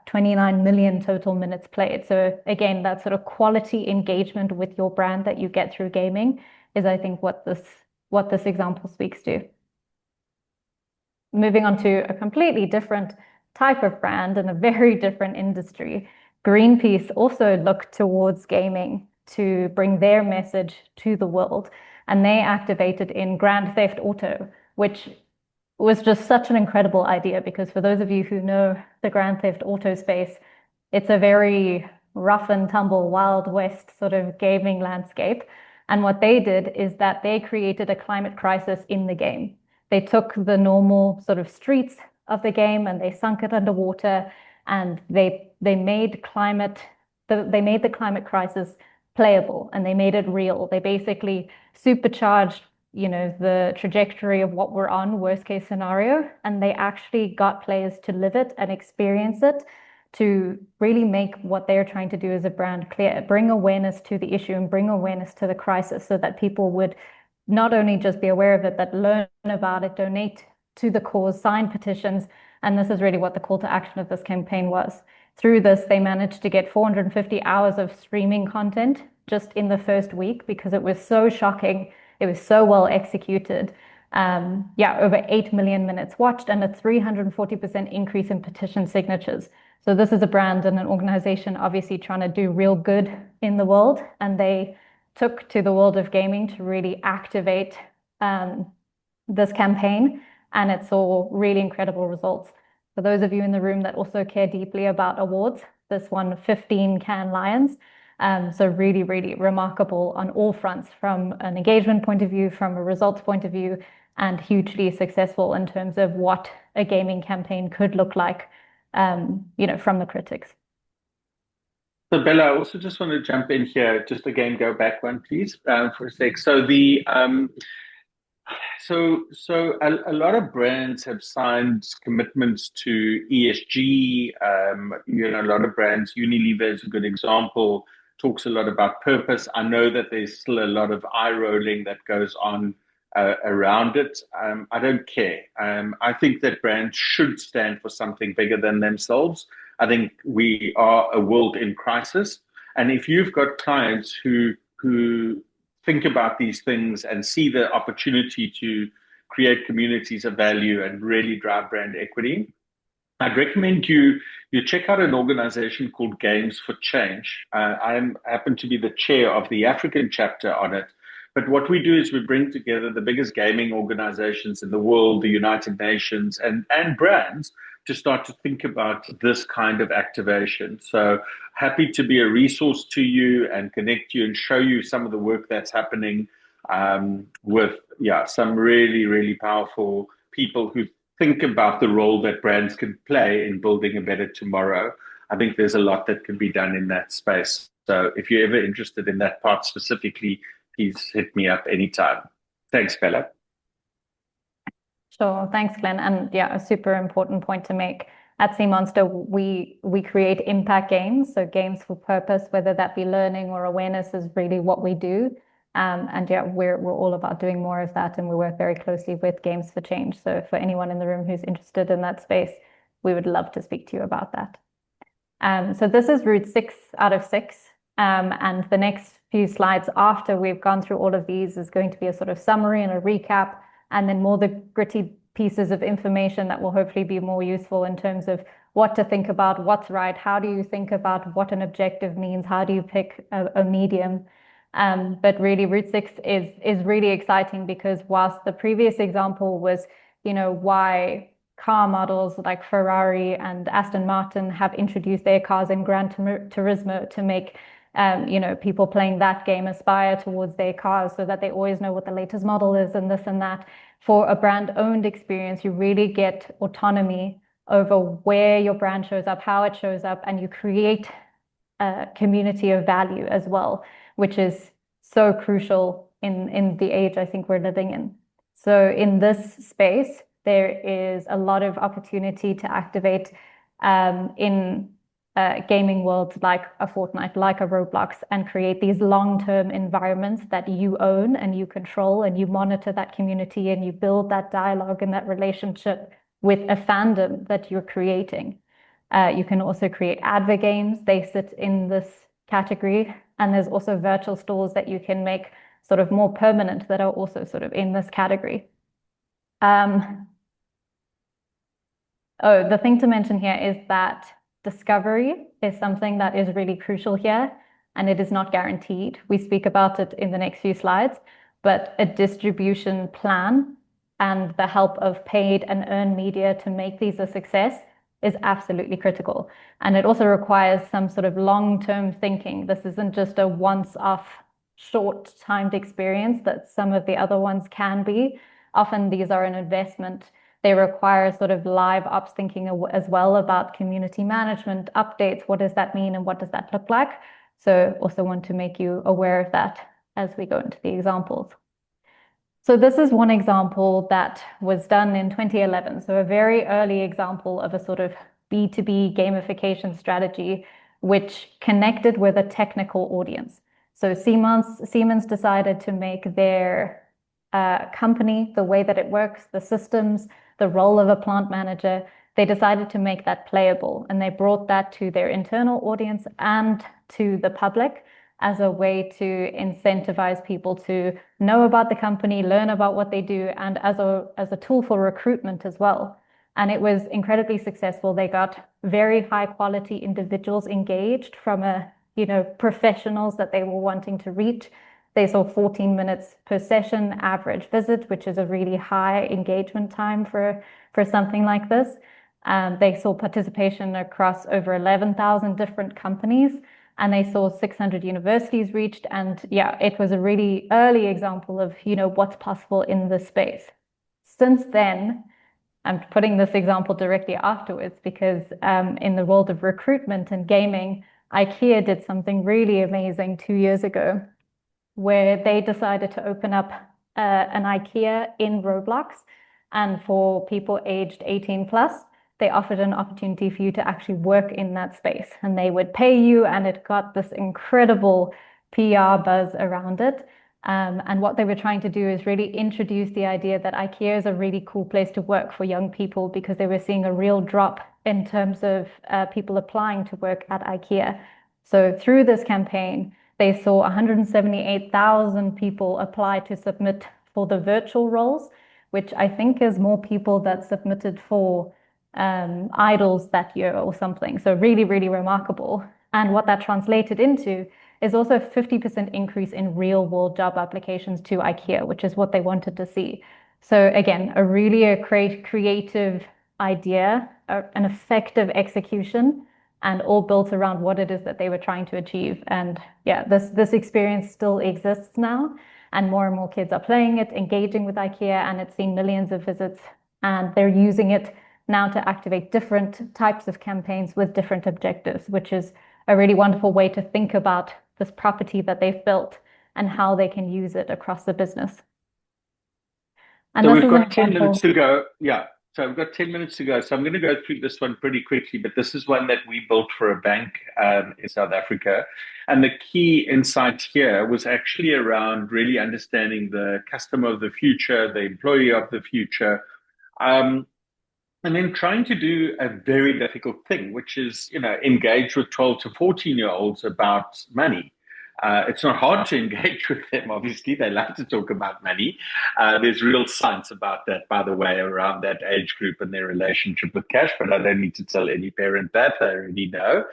29 million total minutes played. So again, that sort of quality engagement with your brand that you get through gaming is I think what this example speaks to. Moving on to a completely different type of brand and a very different industry, Greenpeace also looked towards gaming to bring their message to the world. And they activated in Grand Theft Auto, which was just such an incredible idea, because for those of you who know the Grand Theft Auto space, it's a very rough and tumble, Wild West sort of gaming landscape. And what they did is that they created a climate crisis in the game. They took the normal sort of streets of the game and they sunk it underwater, and they made the climate crisis playable, and they made it real. They basically supercharged, the trajectory of what we're on, worst case scenario, and they actually got players to live it and experience it, to really make what they're trying to do as a brand clear, bring awareness to the issue and bring awareness to the crisis, so that people would not only just be aware of it, but learn about it, donate to the cause, sign petitions. And this is really what the call to action of this campaign was. Through this, they managed to get 450 hours of streaming content just in the first week, because it was so shocking. It was so well executed. Over 8 million minutes watched and a 340% increase in petition signatures. So this is a brand and an organization obviously trying to do real good in the world. And they took to the world of gaming to really activate this campaign. And it saw really incredible results. For those of you in the room that also care deeply about awards, this won 15 Cannes Lions. So really, really remarkable on all fronts, from an engagement point of view, from a results point of view, and hugely successful in terms of what a gaming campaign could look like, from the critics. So Bella, I also just want to jump in here, just again, go back one, please, for a sec. So a lot of brands have signed commitments to ESG. A lot of brands, Unilever is a good example, talks a lot about purpose. I know that there's still a lot of eye rolling that goes on around it. I don't care. I think that brands should stand for something bigger than themselves. I think we are a world in crisis. And if you've got clients who think about these things and see the opportunity to create communities of value and really drive brand equity, I'd recommend you check out an organization called Games for Change. I happen to be the chair of the African chapter on it. But what we do is we bring together the biggest gaming organizations in the world, the United Nations, and brands to start to think about this kind of activation. So happy to be a resource to you and connect you and show you some of the work that's happening with some really, really powerful people who think about the role that brands can play in building a better tomorrow. I think there's a lot that can be done in that space. So if you're ever interested in that part specifically, please hit me up anytime. Thanks, Bella. Sure. Thanks, Glenn. And a super important point to make. At Sea Monster, we create impact games, so games for purpose, whether that be learning or awareness is really what we do. We're all about doing more of that, and we work very closely with Games for Change. So for anyone in the room who's interested in that space, we would love to speak to you about that. So this is route 6 out of 6. And the next few slides after we've gone through all of these is going to be a sort of summary and a recap, and then more the gritty pieces of information that will hopefully be more useful in terms of what to think about, what's right, how do you think about what an objective means, how do you pick a medium. But really route 6 is really exciting, because whilst the previous example was, why car models like Ferrari and Aston Martin have introduced their cars in Gran Turismo to make people playing that game aspire towards their cars so that they always know what the latest model is and this and that. For a brand-owned experience, you really get autonomy over where your brand shows up, how it shows up, and you create a community of value as well, which is so crucial in the age I think we're living in. So in this space, there is a lot of opportunity to activate in gaming worlds like a Fortnite, like a Roblox, and create these long-term environments that you own and you control, and you monitor that community and you build that dialogue and that relationship with a fandom that you're creating. You can also create advert games. They sit in this category. And there's also virtual stores that you can make sort of more permanent that are also sort of in this category. The thing to mention here is that discovery is something that is really crucial here, and it is not guaranteed. We speak about it in the next few slides, but a distribution plan and the help of paid and earned media to make these a success is absolutely critical. And it also requires some sort of long-term thinking. This isn't just a once-off, short-timed experience that some of the other ones can be. Often these are an investment. They require sort of live ops thinking as well about community management, updates, what does that mean and what does that look like? So also want to make you aware of that as we go into the examples. So this is one example that was done in 2011. So a very early example of a sort of B2B gamification strategy, which connected with a technical audience. So Siemens decided to make their company, the way that it works, the systems, the role of a plant manager, they decided to make that playable, and they brought that to their internal audience and to the public as a way to incentivize people to know about the company, learn about what they do, and as a tool for recruitment as well. And it was incredibly successful. They got very high quality individuals engaged from professionals that they were wanting to reach. They saw 14 minutes per session average visit, which is a really high engagement time for something like this. They saw participation across over 11,000 different companies, and they saw 600 universities reached. And yeah, it was a really early example of, what's possible in this space. Since then, I'm putting this example directly afterwards because in the world of recruitment and gaming, IKEA did something really amazing 2 years ago, where they decided to open up an IKEA in Roblox. And for people aged 18 plus, they offered an opportunity for you to actually work in that space. And they would pay you, and it got this incredible PR buzz around it. And what they were trying to do is really introduce the idea that IKEA is a really cool place to work for young people, because they were seeing a real drop in terms of people applying to work at IKEA. So through this campaign, they saw 178,000 people apply to submit for the virtual roles, which I think is more people that submitted for idols that year or something. So really, really remarkable. And what that translated into is also a 50% increase in real world job applications to IKEA, which is what they wanted to see. So again, a really creative idea, an effective execution, and all built around what it is that they were trying to achieve. And yeah, this experience still exists now, and more kids are playing it, engaging with IKEA, and it's seen millions of visits, and they're using it now to activate different types of campaigns with different objectives, which is a really wonderful way to think about this property that they've built and how they can use it across the business. And so we've got 10 minutes to go. Yeah. So we've got 10 minutes to go. So I'm going to go through this one pretty quickly, but this is one that we built for a bank in South Africa. And the key insight here was actually around really understanding the customer of the future, the employee of the future, and then trying to do a very difficult thing, which is, engage with 12 to 14-year-olds about money. It's not hard to engage with them, obviously. They love to talk about money. There's real science about that, by the way, around that age group and their relationship with cash, but I don't need to tell any parent that. They already know.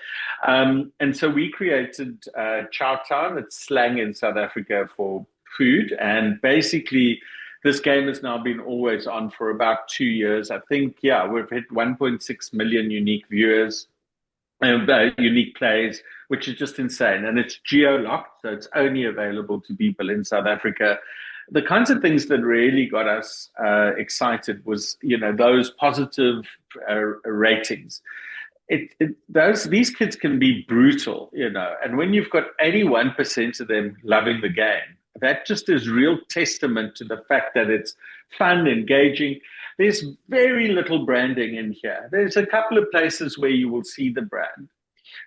And so we created Chow Town. It's slang in South Africa for food. And basically, this game has now been always on for about 2 years. I think, we've hit 1.6 million unique viewers, unique plays, which is just insane. And it's geo-locked, so it's only available to people in South Africa. The kinds of things that really got us excited was, those positive ratings. These kids can be brutal, and when you've got 81% of them loving the game, that just is real testament to the fact that it's fun, engaging. There's very little branding in here. There's a couple of places where you will see the brand.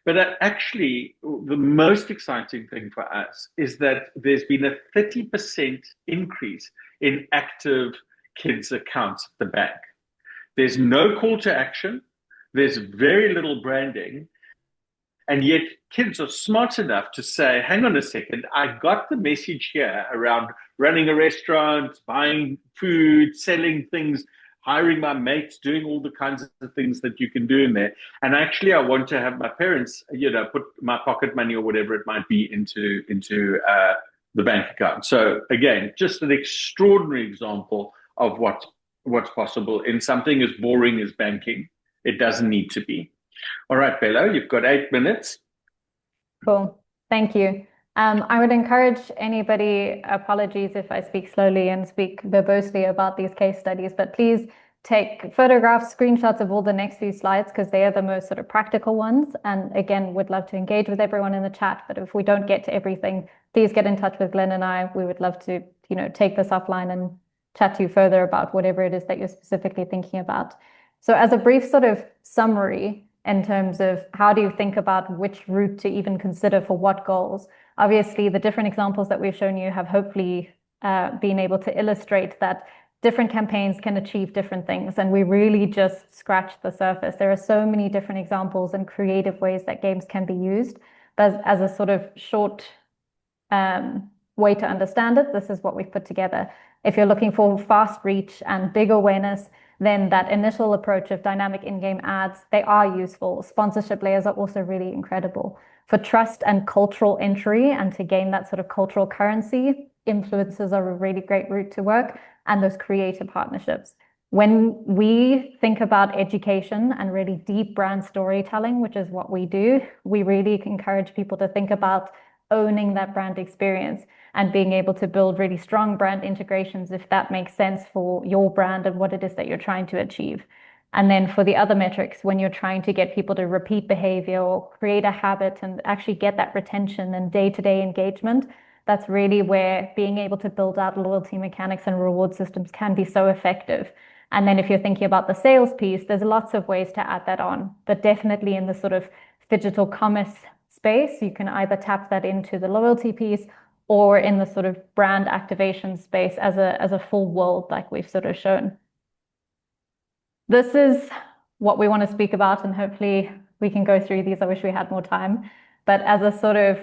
But actually, the most exciting thing for us is that there's been a 30% increase in active kids accounts at the bank. There's no call to action. There's very little branding. And yet kids are smart enough to say, hang on a second, I got the message here around running a restaurant, buying food, selling things, hiring my mates, doing all the kinds of things that you can do in there. And actually, I want to have my parents, put my pocket money or whatever it might be into the bank account. So again, just an extraordinary example of what's possible in something as boring as banking. It doesn't need to be. All right, Bella, you've got 8 minutes. Cool. Thank you. I would encourage anybody, apologies if I speak slowly and speak verbosely about these case studies, but please take photographs, screenshots of all the next few slides because they are the most sort of practical ones. And again, would love to engage with everyone in the chat, but if we don't get to everything, please get in touch with Glenn and I. We would love to, take this offline and chat to you further about whatever it is that you're specifically thinking about. So as a brief sort of summary in terms of how do you think about which route to even consider for what goals, obviously the different examples that we've shown you have hopefully been able to illustrate that different campaigns can achieve different things. And we really just scratched the surface. There are so many different examples and creative ways that games can be used. But as a sort of short way to understand it, this is what we've put together. If you're looking for fast reach and big awareness, then that initial approach of dynamic in-game ads, they are useful. Sponsorship layers are also really incredible. For trust and cultural entry and to gain that sort of cultural currency, influencers are a really great route to work, and those creative partnerships. When we think about education and really deep brand storytelling, which is what we do, we really encourage people to think about owning that brand experience and being able to build really strong brand integrations if that makes sense for your brand and what it is that you're trying to achieve. And then for the other metrics, when you're trying to get people to repeat behavior or create a habit and actually get that retention and day-to-day engagement, that's really where being able to build out loyalty mechanics and reward systems can be so effective. And then if you're thinking about the sales piece, there's lots of ways to add that on, but definitely in the sort of digital commerce space, you can either tap that into the loyalty piece or in the sort of brand activation space as a full world like we've sort of shown. This is what we want to speak about, and hopefully we can go through these. I wish we had more time, but as a sort of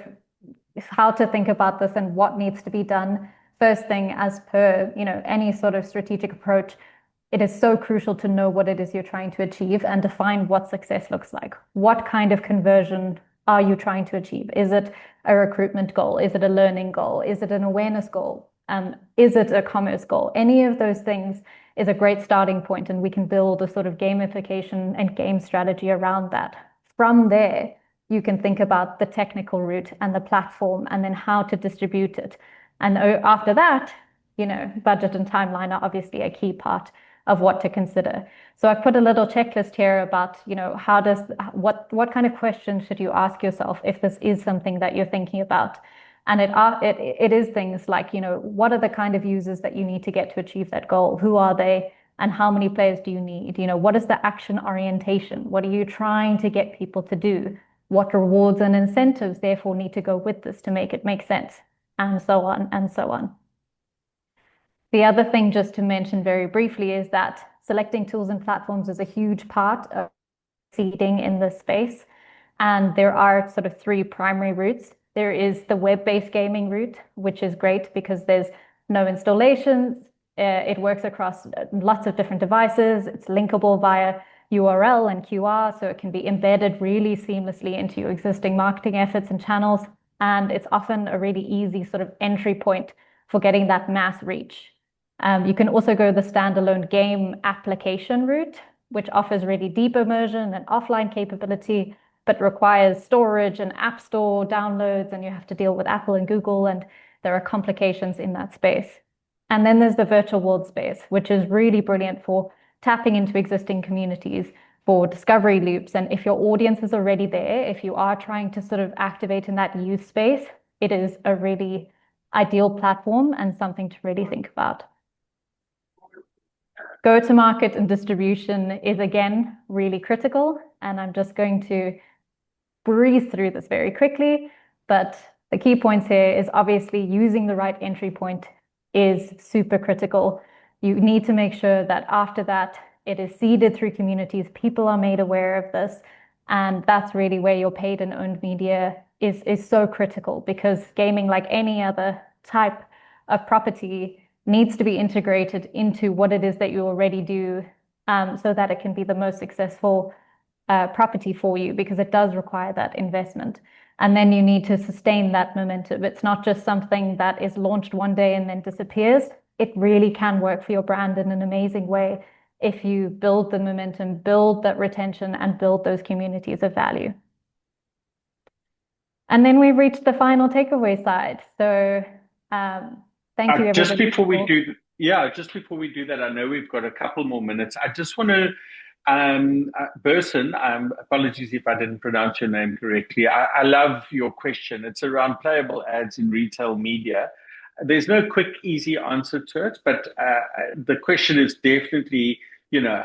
how to think about this and what needs to be done. First thing, as per any sort of strategic approach, it is so crucial to know what it is you're trying to achieve and define what success looks like. What kind of conversion are you trying to achieve? Is it a recruitment goal? Is it a learning goal? Is it an awareness goal? Is it a commerce goal? Any of those things is a great starting point, and we can build a sort of gamification and game strategy around that. From there, you can think about the technical route and the platform and then how to distribute it. And after that, budget and timeline are obviously a key part of what to consider. So I've put a little checklist here about, what kind of questions should you ask yourself if this is something that you're thinking about? And it is things like, what are the kind of users that you need to get to achieve that goal? Who are they? And how many players do you need? What is the action orientation? What are you trying to get people to do? What rewards and incentives therefore need to go with this to make it make sense? And so on and so on. The other thing just to mention very briefly is that selecting tools and platforms is a huge part of succeeding in this space. And there are sort of 3 primary routes. There is the web-based gaming route, which is great because there's no installations. It works across lots of different devices. It's linkable via URL and QR, so it can be embedded really seamlessly into your existing marketing efforts and channels. And it's often a really easy sort of entry point for getting that mass reach. You can also go the standalone game application route, which offers really deep immersion and offline capability, but requires storage and app store downloads, and you have to deal with Apple and Google, and there are complications in that space. And then there's the virtual world space, which is really brilliant for tapping into existing communities, for discovery loops. And if your audience is already there, if you are trying to sort of activate in that youth space, it is a really ideal platform and something to really think about. Go-to-market and distribution is, again, really critical. And I'm just going to breeze through this very quickly. But the key points here is obviously using the right entry point is super critical. You need to make sure that after that, it is seeded through communities, people are made aware of this, And that's really where your paid and owned media is so critical, because gaming, like any other type of property, needs to be integrated into what it is that you already do, so that it can be the most successful property for you, because it does require that investment. And then you need to sustain that momentum. It's not just something that is launched one day and then disappears. It really can work for your brand in an amazing way if you build the momentum, build that retention, and build those communities of value. And then we've reached the final takeaway side. So thank you, everybody. Just before we do that, I know we've got a couple more minutes. I just want to, Burson, apologies if I didn't pronounce your name correctly. I love your question. It's around playable ads in retail media. There's no quick, easy answer to it, but the question is definitely,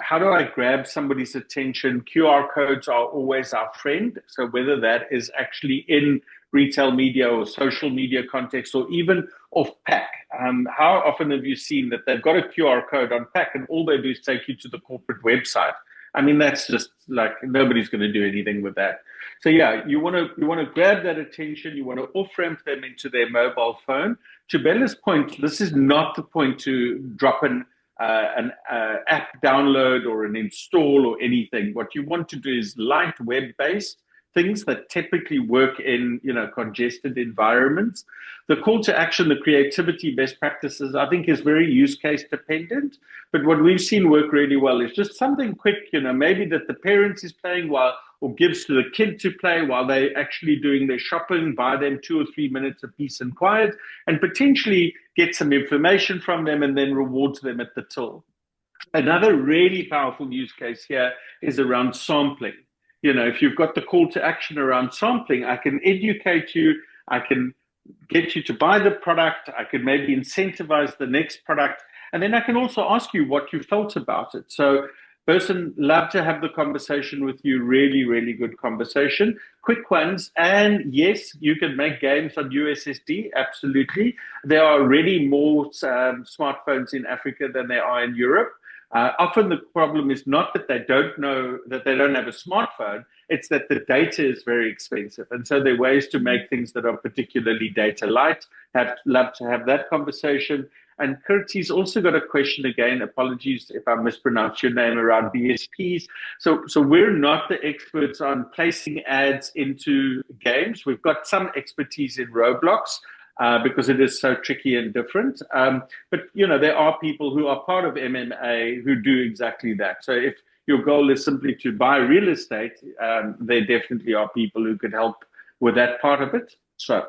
how do I grab somebody's attention? QR codes are always our friend. So whether that is actually in retail media or social media context, or even off pack, how often have you seen that they've got a QR code on pack and all they do is take you to the corporate website? I mean, that's just like, nobody's going to do anything with that. So yeah, you want to grab that attention. You want to off-ramp them into their mobile phone. To Bella's point, this is not the point to drop an app download or an install or anything. What you want to do is light web-based things that typically work in congested environments. The call to action, the creativity, best practices, I think is very use case dependent. But what we've seen work really well is just something quick, maybe that the parent is playing or gives to the kid to play while they're actually doing their shopping, buy them 2 or 3 minutes of peace and quiet, and potentially get some information from them and then rewards them at the till. Another really powerful use case here is around sampling. If you've got the call to action around sampling, I can educate you, I can get you to buy the product, I can maybe incentivize the next product, and then I can also ask you what you felt about it. So, Burson, love to have the conversation with you. Really, really good conversation. Quick ones. And yes, you can make games on USSD. Absolutely. There are already more smartphones in Africa than there are in Europe. Often the problem is not that they don't know that they don't have a smartphone, it's that the data is very expensive. And so there are ways to make things that are particularly data light. Love to have that conversation. And Kurtie's also got a question again, apologies if I mispronounce your name, around DSPs. So we're not the experts on placing ads into games. We've got some expertise in Roblox, because it is so tricky and different. But, there are people who are part of MMA who do exactly that. So if your goal is simply to buy real estate, there definitely are people who could help with that part of it. So,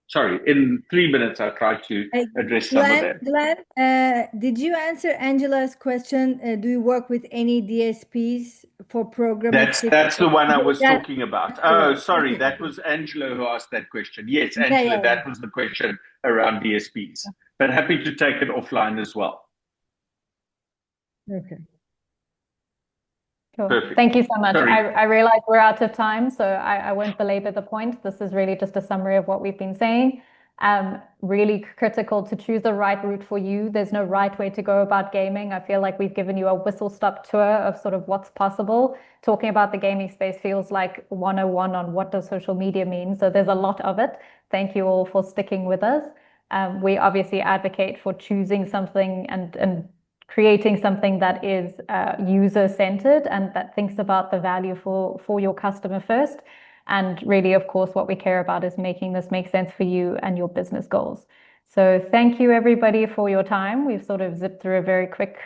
sorry, in 3 minutes, I'll try to address some of that. Glenn, did you answer Angela's question? Do you work with any DSPs for programming? That's the one I was talking about. Oh, sorry, that was Angela who asked that question. Yes, Angela, that was the question around DSPs. But happy to take it offline as well. Okay. Cool. Perfect. Thank you so much. Sorry. I realize we're out of time, so I won't belabor the point. This is really just a summary of what we've been saying. Really critical to choose the right route for you. There's no right way to go about gaming. I feel like we've given you a whistle-stop tour of sort of what's possible. Talking about the gaming space feels like 101 on what does social media mean. So there's a lot of it. Thank you all for sticking with us. We obviously advocate for choosing something and creating something that is user-centered and that thinks about the value for your customer first. And really, of course, what we care about is making this make sense for you and your business goals. So thank you, everybody, for your time. We've sort of zipped through a very quick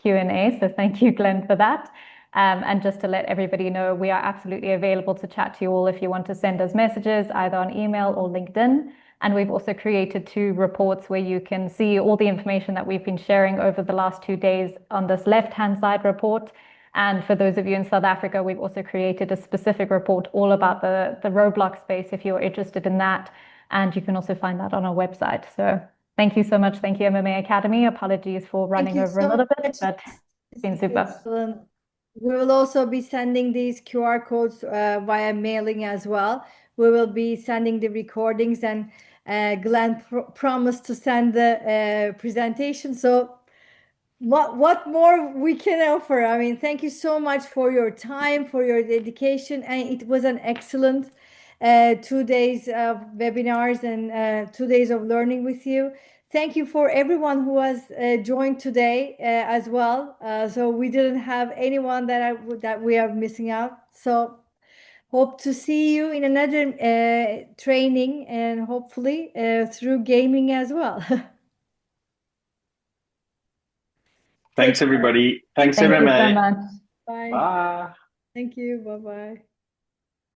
Q&A, so thank you, Glenn, for that. And just to let everybody know, we are absolutely available to chat to you all if you want to send us messages, either on email or LinkedIn. And we've also created 2 reports where you can see all the information that we've been sharing over the last 2 days on this left-hand side report. And for those of you in South Africa, we've also created a specific report all about the Roblox space if you're interested in that. And you can also find that on our website. So thank you so much. Thank you, MMA Academy. Apologies for running over a little bit, but it's been super. Excellent. We will also be sending these QR codes via mailing as well. We will be sending the recordings, and Glenn promised to send the presentation. So what more we can offer? I mean, thank you so much for your time, for your dedication, and it was an excellent 2 days of webinars and 2 days of learning with you. Thank you for everyone who has joined today as well. So we didn't have anyone that we are missing out. So hope to see you in another training and hopefully through gaming as well. Thanks, everybody. Thanks, Thank you so MMA. much. Bye. Bye. Thank you. Bye bye.